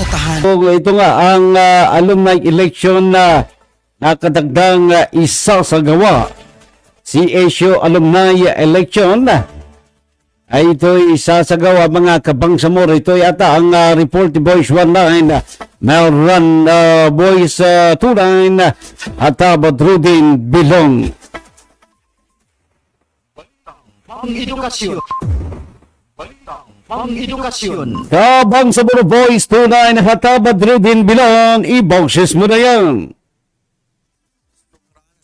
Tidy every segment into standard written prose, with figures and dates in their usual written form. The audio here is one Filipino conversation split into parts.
kabotahan. Ito nga ang alumni election na nakatagdang isa sa gawa. CSU alumni election ay ito'y isa sa gawa mga kabangsamoro. Ito'y ata ang report ni Boys 19, Melran Boys 29 at Badrudin Bilong. Pang-edukasyon. Pang-edukasyon. Kabangsamoro Boys 29 at Badrudin Bilong, i-boxes mo na yan.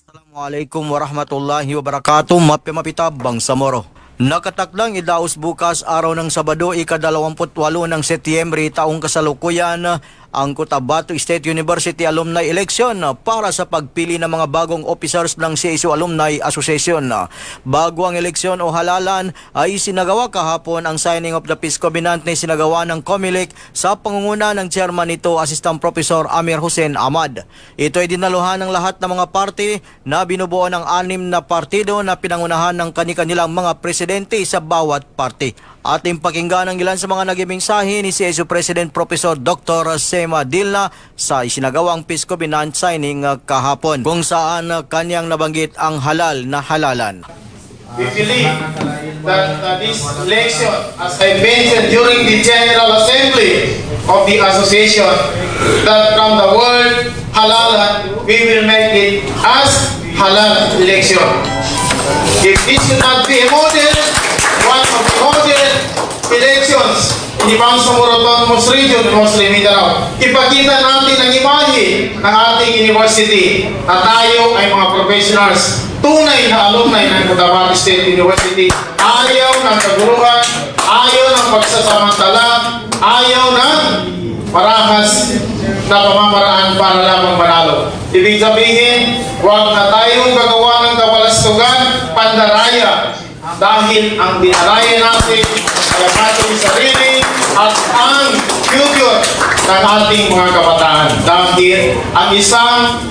Assalamualaikum warahmatullahi wabarakatuh. Mapita Bangsamoro. Nakatakdang idaos bukas araw ng Sabado, ika-28 ng Setyembre taong kasalukuyan ang Cotabato State University Alumni Election para sa pagpili ng mga bagong officers ng CSU Alumni Association. Bago ang eleksyon o halalan ay sinagawa kahapon ang signing of the Peace Covenant na sinagawa ng COMELEC sa pangunguna ng chairman nito, Assistant Professor Amir Hussein Ahmad. Ito ay dinaluhan ng lahat ng mga party na binubuo ng 6 na partido na pinangunahan ng kani-kanilang mga presidente sa bawat party. Ating pakinggan ang ilan sa mga naging mensahe ni CSU President Professor Dr. Sema Dilna sa isinagawang Peace Covenant signing kahapon, kung saan kanyang nabanggit ang halal na halalan. We believe that this election, as I mentioned during the General Assembly of the Association, that from the word halalan, we will make it as halal election. If this should not be a model, one of the model elections in the Bangsamoro Autonomous Region, Muslim Mindanao, ipakita natin ang imahe ng ating university na tayo ay mga professionals, tunay na alumni ng Cotabato State University. Ayaw ng kaguruhan, ayaw ng pagsasamantala, ayaw ng marahas na pamamaraan para lamang manalo. Ibig sabihin, huwag na tayong gagawa ng kabalastugan, pandaraya, dahil ang dinaraya natin ay ang ating sarili at ang future ng ating mga kabataan. Dahil ang isang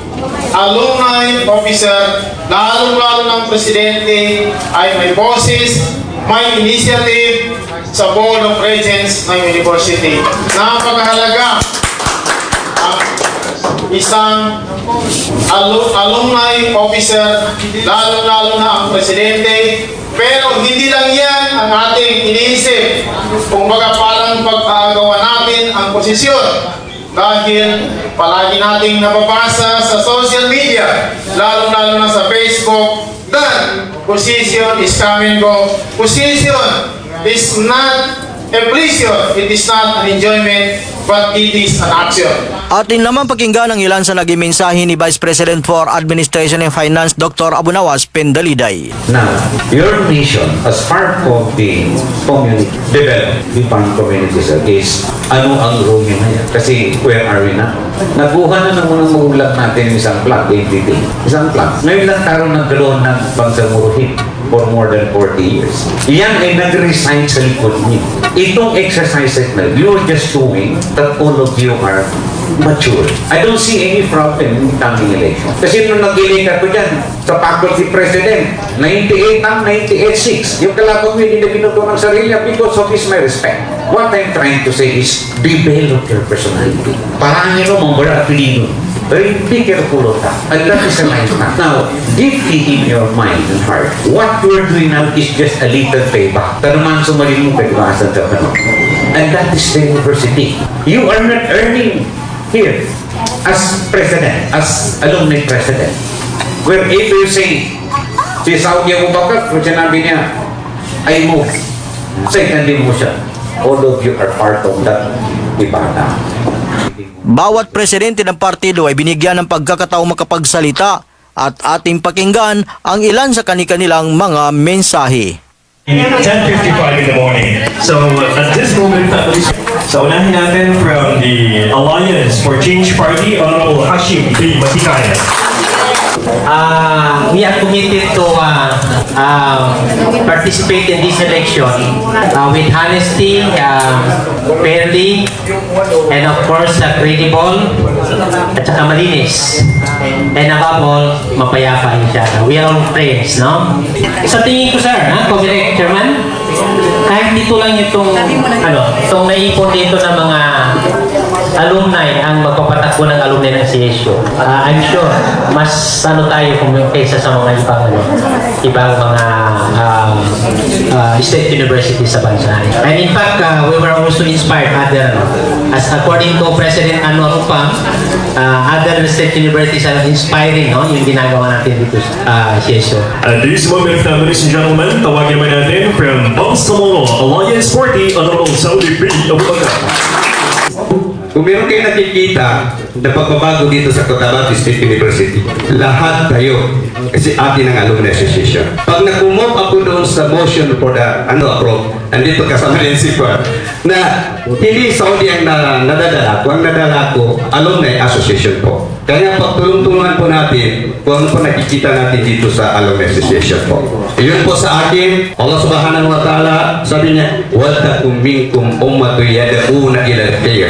alumni officer, lalong-lalo ng presidente, ay may boses, may initiative sa Board of Regents ng University. Napakahalaga ang isang alumni officer, lalong-lalo na ang presidente. Pero hindi lang yan ang ating iniisip. Kung baga parang pag-aagawa natin ang posisyon. Dahil palagi nating nababasa sa social media, lalong-lalo na sa Facebook, that position is come and go. Position is not a pleasure, it is not an enjoyment, but it is an action. Atin naman pakinggan ang ilan sa naging mensahe ni Vice President for Administration and Finance Dr. Abunawas Pendaliday. Now, your mission as part of the community development communities is ano ang role nyo na yan? Kasi where are we now? Nakuha na ng unang magulang natin isang plug, entity. Isang plug. Ngayon lang taro nagkaroon ng Bangsamoro Hip for more than 40 years. Yan ay nag-resign sa likod niyo. Itong exercises na you're just doing that all of you are mature. I don't see any problem in coming election. Kasi nung nag-elect ako dyan, sa faculty president, 98 ang 98-6. Yung kalaban mo, hindi na binuto ng sarili because of his my respect. What I'm trying to say is, develop your personality. Parang nyo mo, mga apelido. Very be careful of that. And that is a life path. Now, deeply in your mind and heart, what you're doing now is just a little payback. Tanuman sumaling mo pagbasan sa panahon. And that is the university. You are not earning here as president, as alumni president. Wherever you say, si Saudi Abubakar, kung sinabi niya, I move. Secondly mo siya. All of you are part of that ibada. Bawat presidente ng partido ay binigyan ng pagkakataong makapagsalita at ating pakinggan ang ilan sa kani-kanilang mga mensahe. 10:55 in the morning. So at this moment, so unahin natin from the Alliance for Change Party, Honorable Hashim B. Matikaya. We are committed to participate in this election with honesty, fairly, and of course credible at saka malinis. And above all, mapayapa inshallah. We are all friends, no? Sa tingin ko, sir, Committee Chairman, kahit dito lang itong naipon dito ng mga alumni ang magpapatakbo ng alumni ng CSU. I'm sure mas tayo kaysa sa mga ibang mga state universities sa bansa. And in fact, we were also inspired as according to President Anwar Upang, other state universities are inspiring yung ginagawa natin dito sa CSU. At this moment, ladies and gentlemen, tawagin naman natin from Bangsamoro Alliance Party, Honorable Saudi P. Abubakar. Kung meron kayo nakikita na pagbabago dito sa Cotabato State University, lahat kayo kasi atin ang Alumni Association. Pag nag-move ako doon sa motion for the approve, andito kasama rin si Juan, na hindi Saudi ang nadadala ko, ang nadala ko, Alumni Association po. Kaya pagtulong-tulungan po natin kung ano po nakikita natin dito sa Alumni Association po. Iyon po sa akin, Allah Subhanahu wa Ta'ala, sabi niya, وَلْتَكُمْ مِنْكُمْ أُمَّةٌ يَدْعُونَ إِلَى الْخَيْرِ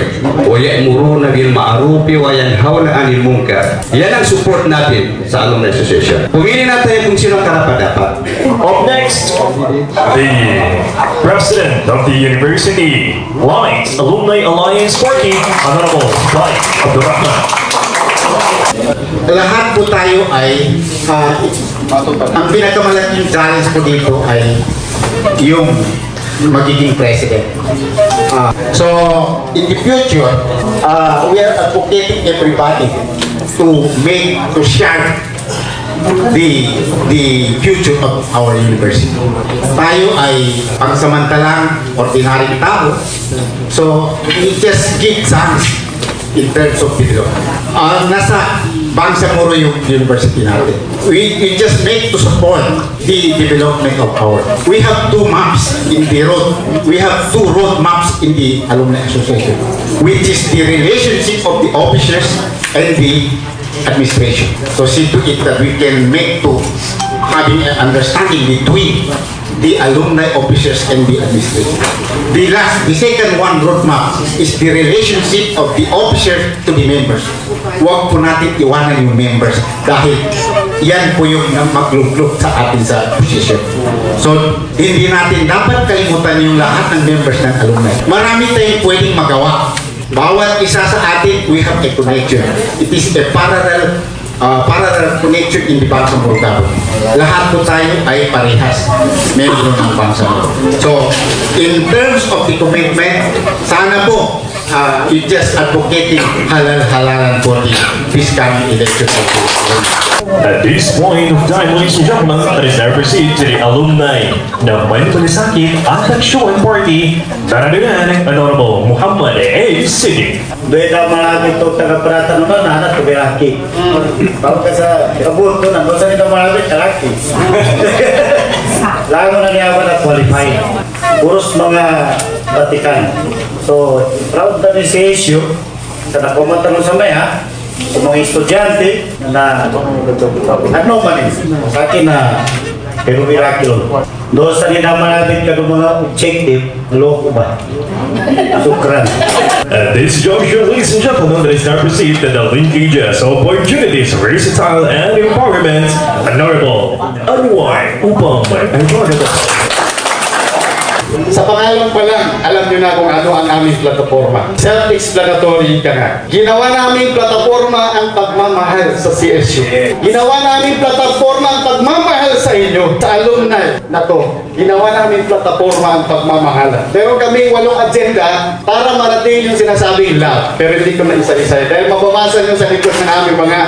وَيَأْمُرُونَ بِالْمَعْرُوفِ وَيَنْهَوْنَ عَنِ الْمُنكَرِ. Yan ang support natin sa Alumni Association. Pumili natin kung sino karapat-dapat. Up next, the President of the University Light Alumni Alliance Party, Honorable Light Abdurrahman. Lahat po tayo ay ang pinakamalaking challenge po dito ay yung magiging president. So in the future, we are advocating everybody to share the future of our university. Tayo ay pangsamantalang ordinaryong tao, so we just give chance in terms of development. Nasa Bangsamoro yung university natin. We just make to support the development of our. We have two maps in the road. We have two road maps in the Alumni Association, which is the relationship of the officers and the administration. So see to it that we can make to having an understanding between the alumni officers and the administration. The second one roadmap is the relationship of the officers to the members. Huwag po natin iwanan yung members dahil yan po yung magluglup sa atin sa position. So, hindi natin dapat kalimutan yung lahat ng members ng alumni. Marami tayong pwedeng magawa. Bawat isa sa atin, we have a connection. It is a parallel connection in the Bangsamoro government. Lahat po tayo ay parehas membro ng Bangsamoro. So, in terms of the commitment, sana po you just advocating halal-halalan for the fiscal election of the At this point of time, ladies and gentlemen, let us now proceed to the alumni ng Manutulisakit at Aksyon Party, Taradugan, Honorable Muhammad A. Siddiq. Beda malaki to taga-perata naman, anak to beraki. Bago ka sa abot to, nandun sa nito malaki, talaki. Lago na niya na qualified. Puros mga batikan. So, proud na ni si issue, sa nakumata mo sa maya, sa mga estudyante na ano man sa akin na pero miraculo. Doon sa ninamalapit ka ng mga objective, loko ba? Sukran. At this juncture, ladies and gentlemen, let us now proceed to the linkages, opportunities, versatile, and empowerment, Honorable Anwar Upang Honorable. Sa pangalan pa lang, alam nyo na kung ano ang aming plataforma. Self-explanatory ka na. Ginawa namin plataforma ang pagmamahal sa CSU. Ginawa namin plataforma ang pagmamahal sa inyo, sa alumni na to. Ginawa namin plataforma ang pagmamahal. Pero kami 8 agenda para marating yung sinasabing love. Pero hindi ko na isa-isa. Dahil mababasa nyo sa likod ng aming mga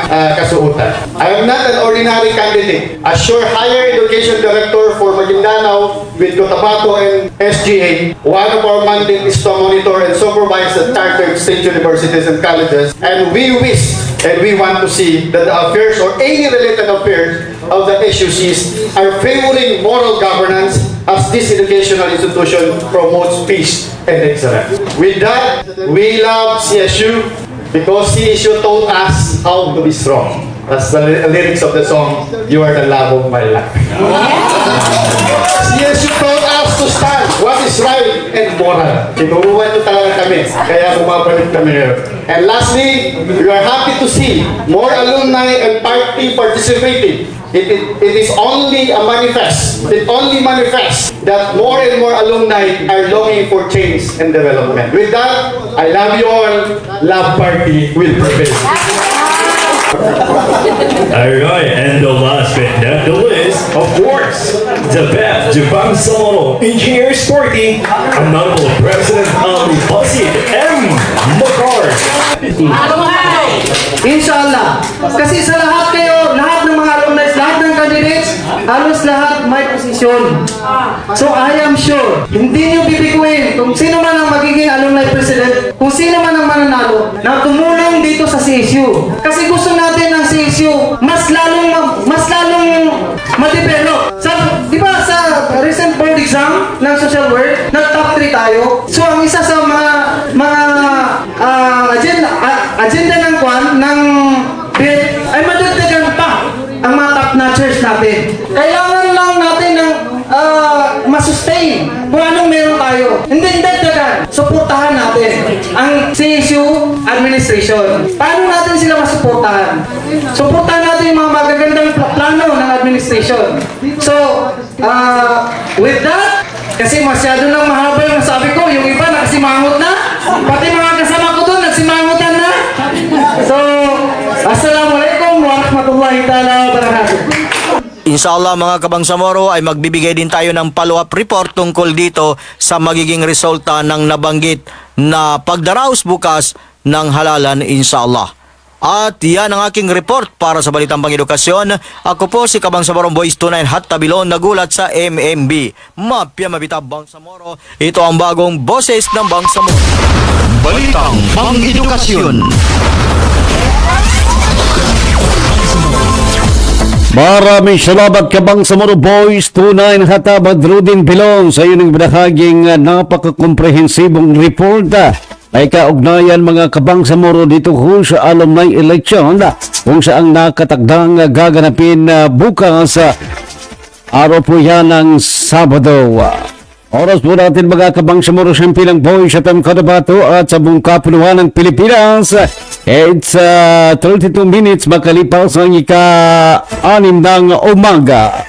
kasuotan. I am not an ordinary candidate. As your higher education director for Maguindanao with Cotabato and SGA, one of our mandate is to monitor and supervise the chartered state universities and colleges, and we wish and we want to see that the affairs or any related affairs of the SUCs are favoring moral governance as this educational institution promotes peace and excellence. With that, we love CSU because CSU taught us how to be strong. That's the lyrics of the song, You Are the Love of My Life. CSU taught us to stand what is right and moral. Tinuruan nyo talaga kami, kaya bumabalik kami ngayon. And lastly, we are happy to see more alumni and party participating. It is only a manifest. It only manifests that more and more alumni are longing for change and development. With that, I love you all. Love Party will prevail. Alright, and the last but not the least, of course, the best Bangsamoro Engineer Sporting, Honorable President Ali Basid M. Makar. Inshallah. Kasi sa lahat kayo, lahat ng mga alumni, lahat ng candidates, halos lahat may posisyon. So I am sure, hindi nyo bibiguin kung sino man ang magiging alumni president, kung sino man ang mananalo, na tumulong dito sa CSU. Kasi gusto natin ang CSU mas lalong ma-develop. Di ba sa recent board exam ng social work, nag-top 3 tayo. So ang isa sa agenda ng kwan ng bid ay madagdagan pa ang mga top notchers natin. Kailangan lang natin ng masustain kung anong meron tayo. Hindi dagdagan. Suportahan natin ang CSU administration. Paano natin sila masuportahan? Suportahan natin yung mga magagandang plano ng administration. So, with that, kasi masyado nang mahaba yung sabi ko, yung iba nakasimangot na, pati mga kasama ko doon nagsimangotan na. So, assalamualaikum warahmatullahi ta'ala wabarakatuh. Inshallah mga kabangsamoro ay magbibigay din tayo ng follow-up report tungkol dito sa magiging resulta ng nabanggit na pagdaraos bukas ng halalan inshallah. At yan ang aking report para sa Balitang Pang-edukasyon. Ako po si Kabangsamorong Boys 29 Hat Tabilon, nagulat sa MMB. Mapya Mabita Bangsamoro, ito ang bagong boses ng Bangsamoro. Balitang Pang-edukasyon. Maraming salamat Kabangsamoro Boys 29 Hatabad Rudin Bilon sa iyong binahaging napakakomprehensibong report. May kaugnayan mga Kabangsamoro dito ho sa alumni election kung saan nakatagdang gaganapin bukas araw po yan ng Sabado. Oras po natin mga Kabangsamoro Simpilang Boys at ang Cotabato at sa buong kapuluhan ng Pilipinas. It's 32 minutes makalipas ang ika-6 ng umaga.